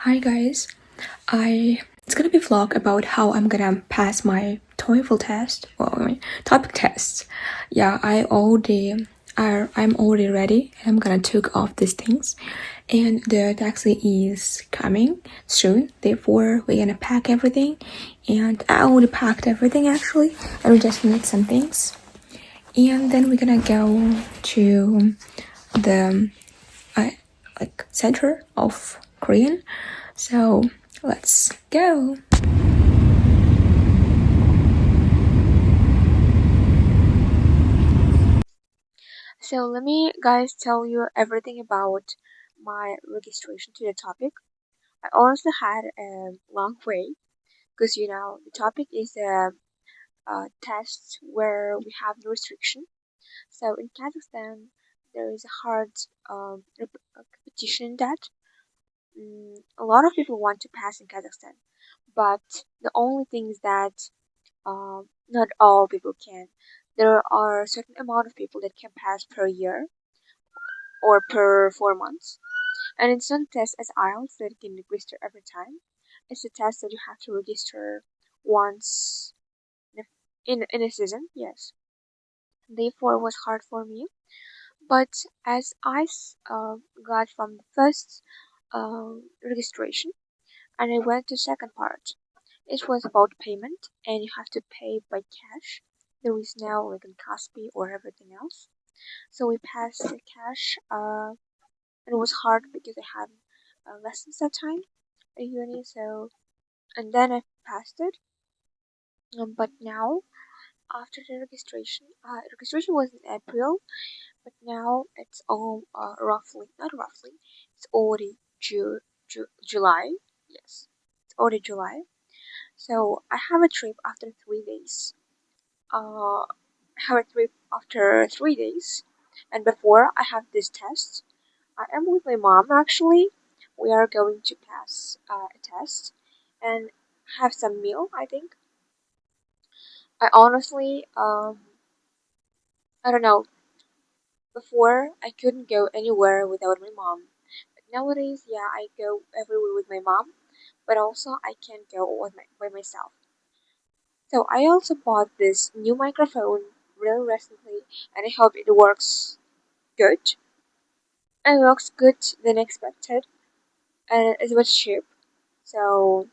Hi guys, it's gonna be a vlog about how I'm gonna pass my TOEFL test, TOPIK tests. Yeah, I'm already ready. I'm gonna take off these things, and the taxi is coming soon. Therefore, we're gonna pack everything, and I already packed everything actually, and we just need some things, and then we're gonna go to the center of Korean. So let's go. So let me guys tell you everything about my registration to the topic. I honestly had a long way because the topic is a test where we have no restriction. So in Kazakhstan there is a hard competition that a lot of people want to pass in Kazakhstan, but the only thing is that not all people can. There are a certain amount of people that can pass per year or per 4 months. And it's not a test as IELTS that you can register every time. It's a test that you have to register once in a season, yes. Therefore, it was hard for me. But as I got from the first registration and I went to second part, it was about payment and you have to pay by cash. There is no like in Kaspi or everything else. So we passed the cash. It was hard because I had lessons that time at uni. So and then I passed it. But now after the registration was in April, but now it's all roughly not roughly. It's already July. Yes, it's already July. So I have a trip after 3 days. I have a trip after 3 days, and before I have this test. I am with my mom actually. We are going to pass a test and have some meal, I think. I honestly, I don't know. Before, I couldn't go anywhere without my mom. But nowadays, yeah, I go everywhere with my mom, but also I can't go by myself. So I also bought this new microphone really recently, and I hope it works good. And it works good than expected, and it was cheap. So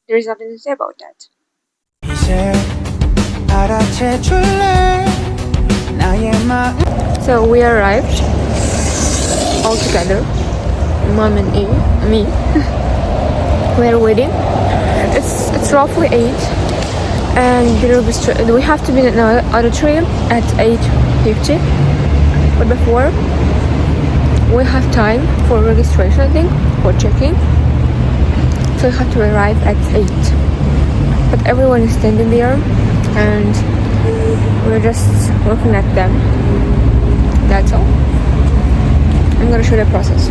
there is nothing to say about that. So we arrived all together, mom and me. We're waiting. It's roughly 8, and we have to be in an auditorium at 8:50. But before, we have time for registration, I think, or checking. So we have to arrive at 8. But everyone is standing there, and we're just looking at them. That's all. I'm gonna show the process.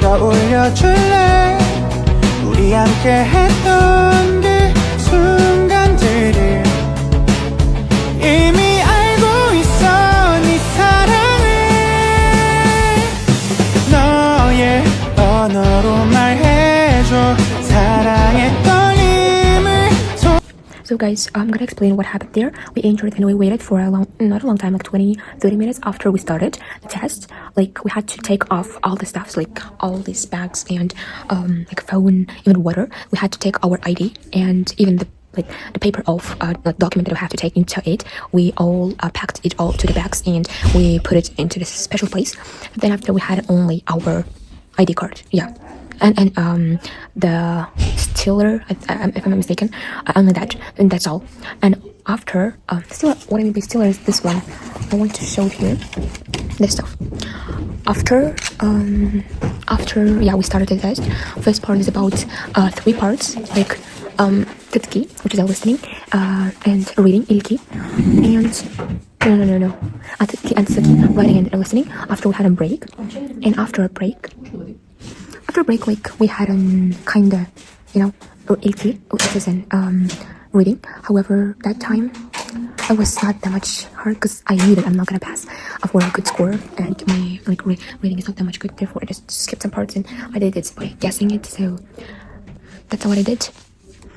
올려줄래 우리 함께 했던 그 순간들을 이미 알고 있어 네 사랑을 너의 언어로 말해줘 사랑했던 힘을 So guys, I'm gonna explain what happened there. We entered and we waited for not a long time, like 20-30 minutes after we started the test. Like we had to take off all the stuffs, like all these bags and like phone, even water. We had to take our ID and even the paper of document that we have to take into it. We all packed it all to the bags and we put it into this special place. Then after we had only our ID card, yeah. And the stiller, if I'm not mistaken, only that, and that's all. And after stiller, what I mean by stiller is this one. I want to show here this stuff. After yeah, we started the test. First part is about 3 parts, like Tutki, which is our listening, and reading, ilki, and no. Tutki and Saki, writing and listening. After we had a break, and after a break, like we had kinda, ilki, which is an reading. However, that time I was not that much hard because I knew that I'm not gonna pass for a good score, and my reading is not that much good. Therefore, I just skipped some parts and I did it by guessing it. So that's what I did.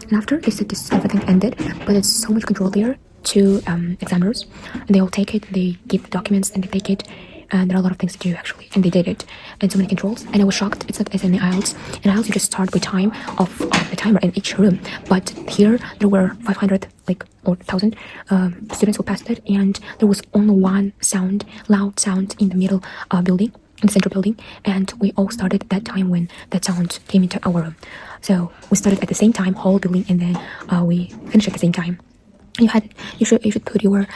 And after they said this everything ended, but it's so much control there to examiners, and they all take it. They give the documents and they take it. And there are a lot of things to do actually, and they did it, and so many controls. And I was shocked. It's not as in the IELTS. In IELTS, you just start with time of the timer in each room, but here there were 500 or 1,000 students who passed it, and there was only one sound, loud sound in the middle building, in the central building, and we all started at that time when that sound came into our room. So we started at the same time, whole building, and then we finished at the same time. You should put your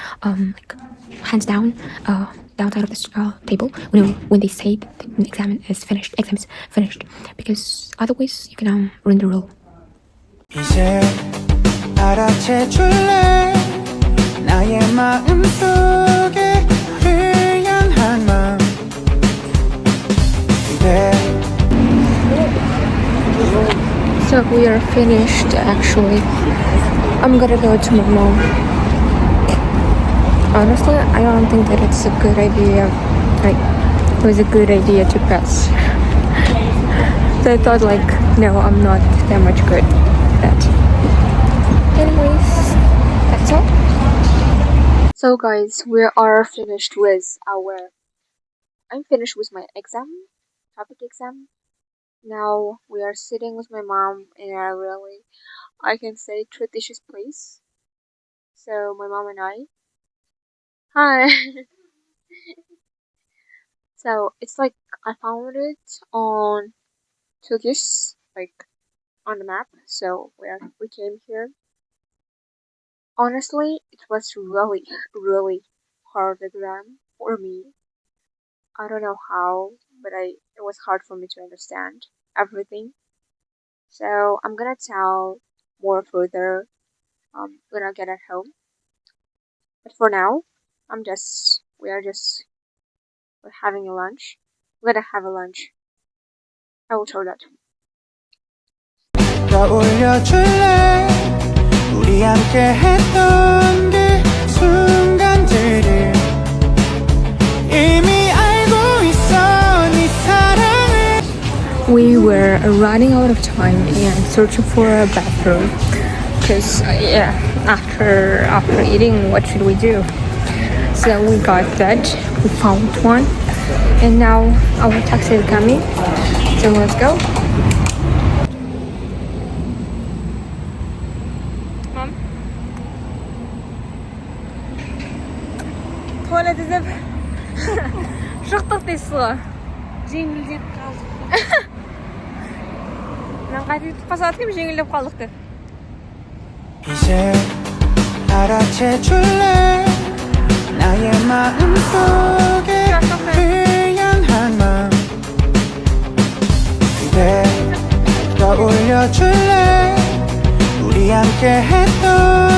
hands down downside of this table when they say that the exam is finished, because otherwise you can ruin the rule. 이제 알아채 줄래 나의 마음속에 너를 향한 마음 So we are finished actually. I'm gonna go to my mom. Honestly, I don't think that it's a good idea. It was a good idea to pass. So I thought no, I'm not that much good at that. Anyways, that's all. So guys, we are finished with I'm finished with my exam, topic exam. Now we are sitting with my mom in a really, I can say, traditious place. So my mom and I. Hi. So it's I found it on Turkish, on the map. So we came here. Honestly, it was really, really hard exam for me. I don't know how, but it was hard for me to understand everything. So I'm gonna tell more further when I get at home. But for now, we're having a lunch. We're gonna have a lunch. I will tell that. 떠올려줄래 우리 함께 했던 그 순간들을 이미 알고 있어 네 사랑을. We were running out of time and searching for a bathroom because after eating, what should we do? So we got that, we found one, and now our taxi is coming, so let's go. Mom? Tuvalet izip шықтық дейсіз. Жеңілдеп қалдық. Мен қайтып қасатым жеңілдеп қалдық деп. 이제 알아채 줄래 나의 마음속에 너를 향한 마음 그대 떠올려 줄래 우리 함께 했던